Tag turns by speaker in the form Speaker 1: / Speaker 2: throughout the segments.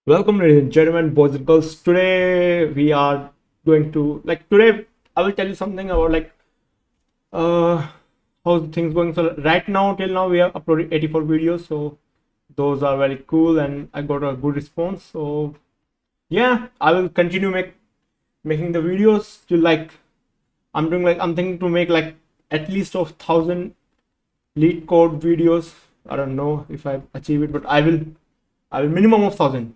Speaker 1: Welcome, ladies and gentlemen, boys and girls. Today we are going to today I will tell you something about uh how things going. So right now till now we have uploaded 84 videos, so those are very cool and I got a good response. So yeah, I will continue making the videos to I'm thinking to make like at least of 1,000 lead code videos. I don't know if I achieve it, but I will minimum of 1,000.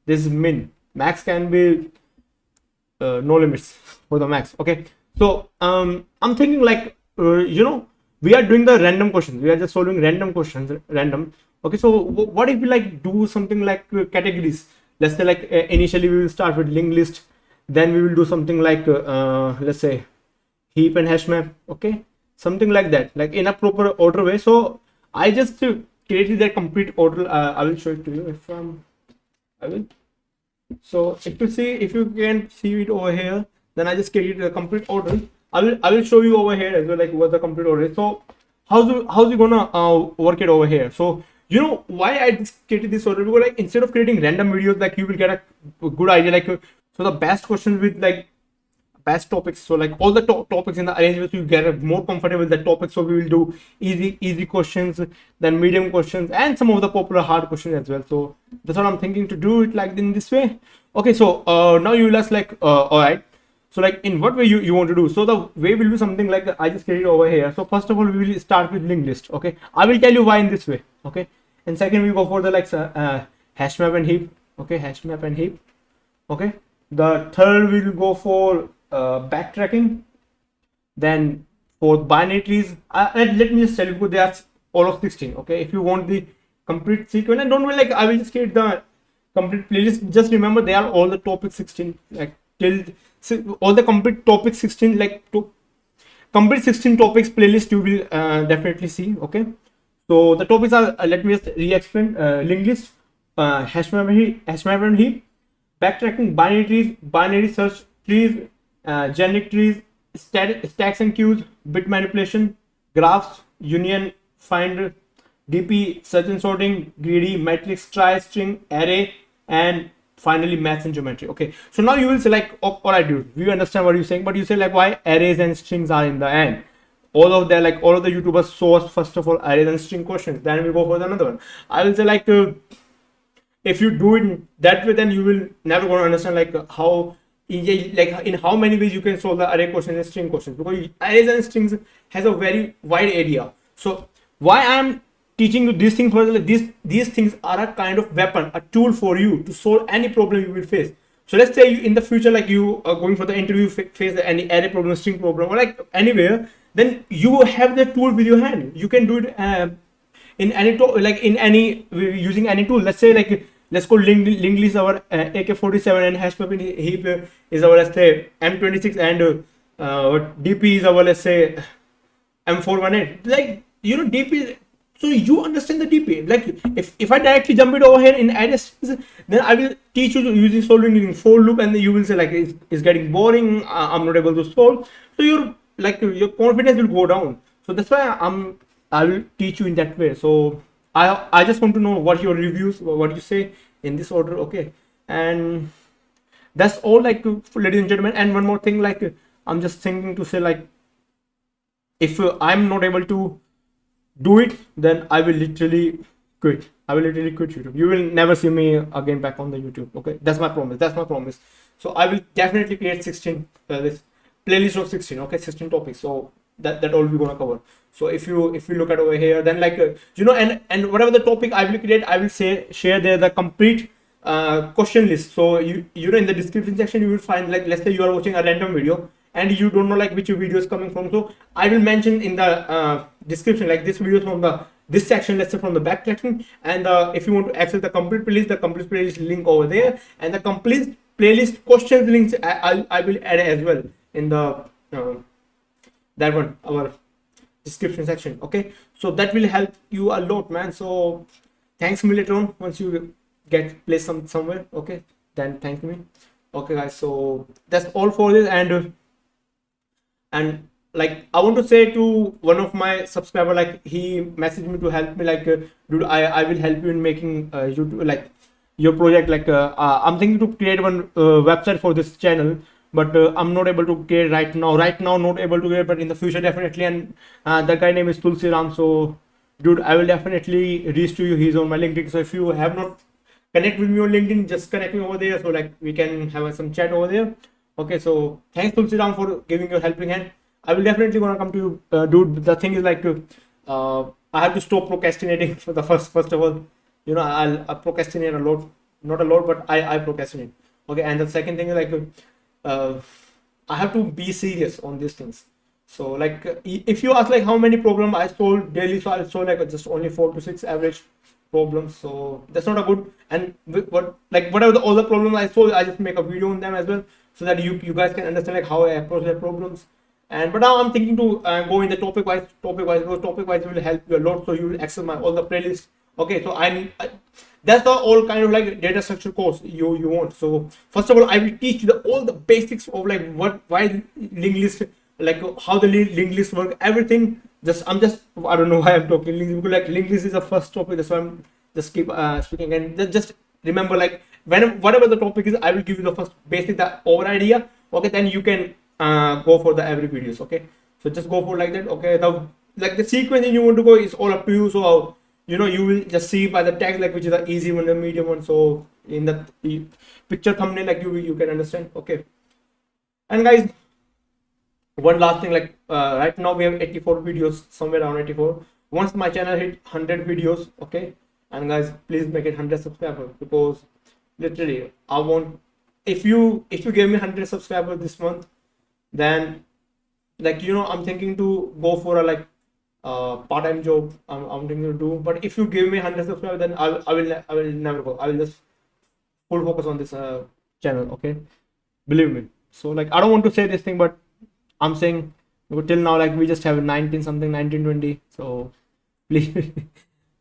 Speaker 1: This is min. Max can be no limits for the max. Okay, so I'm thinking we are doing the random questions. We are just solving random questions, random. Okay, so what if we do something like categories? Let's say initially we will start with linked list, then we will do something like let's say heap and hash map. Okay, something like that, like in a proper order way. So I just created that complete order. I will show it to you if I will. So if you can see it over here, then I just created a complete order. I will show you over here as well, like what the complete order is. So how's it gonna work it over here? So you know why I just created this order, because like instead of creating random videos, like you will get a good idea. So the best questions with best topics. So like all the topics in the arrangement, you get more comfortable with the topic. So we will do easy questions, then medium questions, and some of the popular hard questions as well. So that's what I'm thinking to do it like in this way. Okay, so now you will ask all right, so like in what way you want to do. So the way will be something like I just created over here. So first of all, we will start with linked list. Okay, I will tell you why in this way. Okay, and second we go for the hash map and heap. Okay, hash map and heap. Okay, the third we will go for backtracking. Then for binary trees, and let me just tell you, because they are all of 16. Okay, if you want the complete sequence, and don't worry, like I will just create the complete playlist. Just remember they are all the topic 16, like till all the complete topic 16, like to complete 16 topics playlist you will definitely see. Okay, so the topics are let me just re-explain. Linked list, hash map and heap, backtracking, binary trees, binary search trees, generic trees, stacks and queues, bit manipulation, graphs, union, find, DP, search and sorting, greedy, matrix, try, string, array, and finally maths and geometry. Okay, so now you will say like, all right, dude, we understand what you're saying, but you say like why arrays and strings are in the end. All of the YouTubers show us first of all arrays and string questions, then we go for another one. I will say if you do it that way, then you will never going to understand how in how many ways you can solve the array questions and string questions, because arrays and strings has a very wide area. So why I'm teaching you these things, for these things are a kind of weapon, a tool for you to solve any problem you will face. So let's say you, in the future, like you are going for the interview, face any array problem, string problem, or like anywhere, then you have the tool with your hand. You can do it in any in any using any tool. Let's say let's go linked list our AK-47, and hash map in heap is our, let's say, M26, and what DP is our, let's say, M418. Like DP. So you understand the DP. Like if I directly jump it over here in arrays, then I will teach you to using solving using for loop, and then you will say like it's getting boring. I'm not able to solve. So your confidence will go down. So that's why I will teach you in that way. So I just want to know what your reviews, what you say in this order. Okay, and that's all, ladies and gentlemen. And one more thing, I'm just thinking to say, if I'm not able to do it, then I will literally quit. I will literally quit YouTube. You will never see me again back on the YouTube. Okay, that's my promise. That's my promise. So I will definitely create 16 this playlist of 16. Okay, 16 topics. So that all we're gonna cover. So if you look at over here, then and whatever the topic I will create, I will share there the complete question list. So you know in the description section you will find, like, let's say you are watching a random video and you don't know like which video is coming from. So I will mention in the description like this video is from this section, let's say from the backtracking, and if you want to access the complete playlist link over there, and the complete playlist questions links I will add as well in the that one, our description section. Okay, so that will help you a lot, man. So thanks me later on once you get placed somewhere. Okay, then thank me. Okay guys, so that's all for this. And like I want to say to one of my subscriber, like he messaged me to help me, dude, I will help you in making YouTube, like your project. Like I'm thinking to create one website for this channel, but I'm not able to create right now not able to create, but in the future definitely. And that guy name is Tulsi Ram. So dude, I will definitely reach to you. He's on my LinkedIn, so if you have not connect with me on LinkedIn, just connect me over there, so like we can have some chat over there. Okay, so thanks Tulsi Ram for giving your helping hand. I will definitely gonna come to you, dude. The thing is like I have to stop procrastinating for the first of all. You know, I procrastinate a lot, not a lot, but I procrastinate. Okay, and the second thing is like uh, I have to be serious on these things. So like if you ask like how many problems I solve daily, so I solve like just only 4 to 6 average problems. So that's not a good. And what like whatever the other problems I solve, I just make a video on them as well, so that you guys can understand like how I approach their problems. And but now I'm thinking to go in the because topic wise will help you a lot, so you will access my all the playlists. Okay, so that's the all kind of like data structure course you want. So first of all, I will teach you all the basics of like why linked list, like how the linked list work, everything. Just I don't know why I'm talking linked, because like linked list is the first topic. That's why I'm just keep speaking. And just remember, like whatever the topic is, I will give you the first basic, the over idea. Okay, then you can go for the every videos. Okay, so just go for like that. Okay, the sequence you want to go is all up to you. So you know, you will just see by the text like which is the easy one, the medium one. So in the picture thumbnail, like you can understand. Okay, and guys, one last thing, like right now we have 84 videos, somewhere around 84. Once my channel hit 100 videos, okay, and guys, please make it 100 subscribers, because literally I want, if you give me 100 subscribers this month, then like you know, I'm thinking to go for a like part-time job. I'm thinking to do. But if you give me 100 subscribers, then I will never go. I will just full focus on this channel. Okay, believe me. So like I don't want to say this thing, but I'm saying till now like we just have 19 something, 1920. So please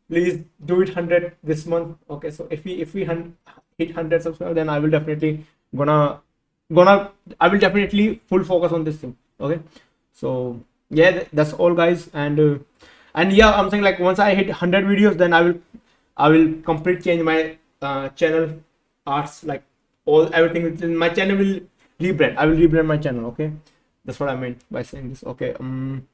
Speaker 1: please do it 100 this month. Okay, so if we hit 100 subscribers, then I will definitely gonna gonna I will definitely full focus on this thing. Okay, so yeah, that's all guys. And yeah, I'm saying like once I hit 100 videos, then I will complete change my channel arts, like all everything within my channel will rebrand. I will rebrand my channel. Okay, that's what I meant by saying this. Okay, and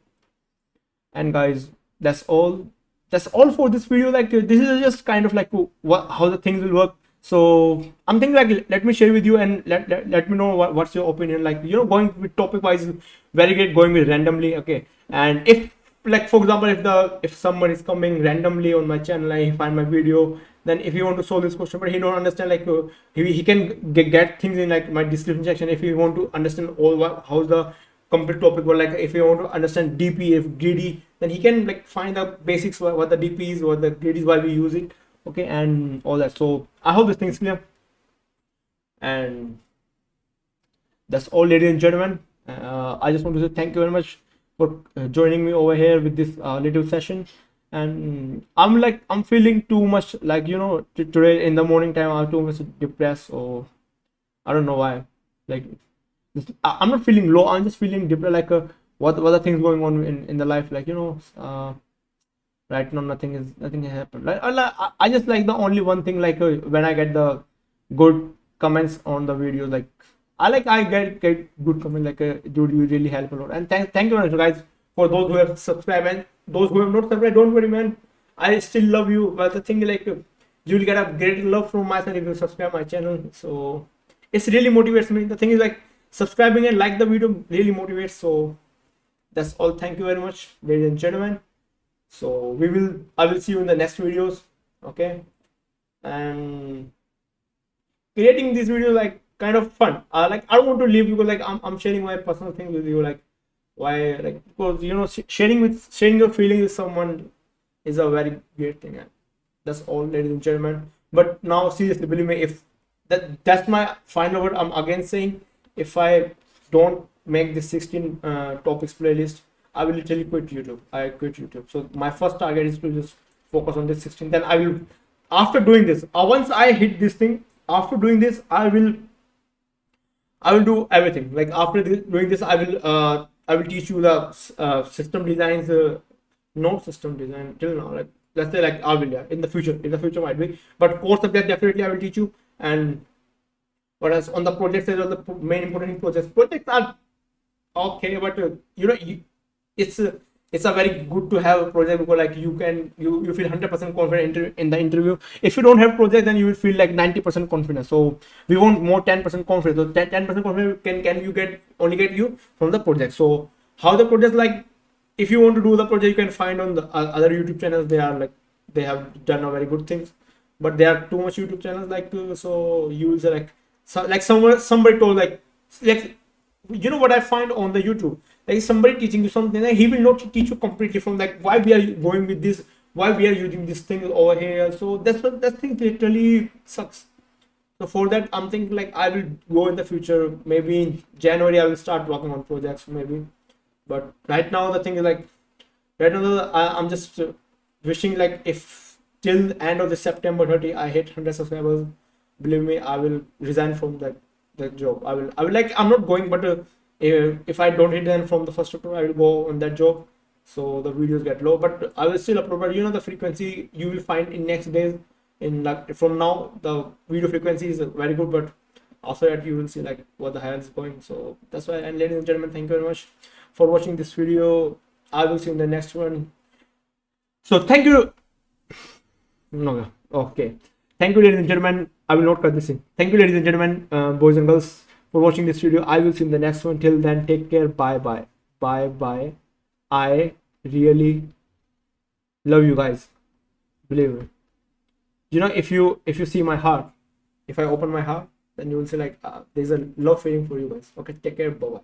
Speaker 1: guys, that's all for this video. Like this is just kind of like how the things will work. So I'm thinking like let me share with you, and let me know what's your opinion. Like you know, going with topic wise is very great, going with randomly. Okay, and if like for example, if someone is coming randomly on my channel and he find my video, then if you want to solve this question but he don't understand, like he can get things in like my description section. If you want to understand all how's the complete topic, or like if you want to understand DP, if greedy, then he can like find the basics, what the DP is, what the greedy is, why we use it. Okay, and all that. So I hope this thing is clear, and that's all, ladies and gentlemen. I just want to say thank you very much for joining me over here with this little session. And I'm feeling too much, like you know, today in the morning time I'm too much depressed, or I don't know why. Like I'm not feeling low, I'm just feeling depressed. Like what are things going on in the life, like you know, right now nothing has happened. Like I just like the only one thing, like when I get the good comments on the video, like I get good comment, like dude, you really help a lot. And thank you very much guys for those who have subscribed, and those who have not subscribed, don't worry man, I still love you. But the thing is, like you will get a great love from my side if you subscribe my channel. So it's really motivates me. The thing is, like subscribing and like the video really motivates. So that's all. Thank you very much, ladies and gentlemen. So I will see you in the next videos. Okay, and creating this video like kind of fun. Like I don't want to leave you, because like I'm sharing my personal thing with you. Like why, like because you know, sharing your feelings with someone is a very great thing. And that's all, ladies and gentlemen. But now seriously, believe me, if that's my final word. I'm again saying, if I don't make this 16 topics playlist, I will literally quit YouTube. I quit YouTube. So my first target is to just focus on this 16. Then I will, after doing this, once I hit this thing, after doing this, I will do everything. Like after doing this, I will teach you the system designs, no system design till now. Like let's say like I will, yeah, in the future might be, but core subject definitely I will teach you. And what else on the projects, are the main important projects are okay, but it's it's a very good to have a project, because like you feel 100% confident in the interview. If you don't have project, then you will feel like 90% confidence. So we want more 10% confidence. So 10% confidence can you get only get you from the project. So how the project, like if you want to do the project, you can find on the other YouTube channels. They are like, they have done a very good things, but there are too much YouTube channels, like so you will say like, so like somebody told like what I find on the YouTube, like somebody teaching you something, like he will not teach you completely from like why we are going with this, why we are using this thing over here. So that thing literally sucks. So for that, I'm thinking like I will go in the future, maybe in January I will start working on projects maybe. But right now the thing is like, right now I'm just wishing like if till the end of the September 30 I hit 100 subscribers, believe me, I will resign from that job. I will like, I'm not going, but if I don't hit, then from the 1st October I will go on that job. So the videos get low, but I will still upload. But the frequency you will find in next days, in like from now the video frequency is very good, but after that you will see like what the hell is going. So that's why. And ladies and gentlemen, thank you very much for watching this video. I will see you in the next one. So thank you. No, okay. Thank you, ladies and gentlemen. I will not cut this in. Thank you, ladies and gentlemen, boys and girls, for watching this video. I will see you in the next one. Till then, take care. Bye bye. Bye bye. I really love you guys. Believe me. If you see my heart, if I open my heart, then you will say like there's a love feeling for you guys. Okay, take care. Bye bye.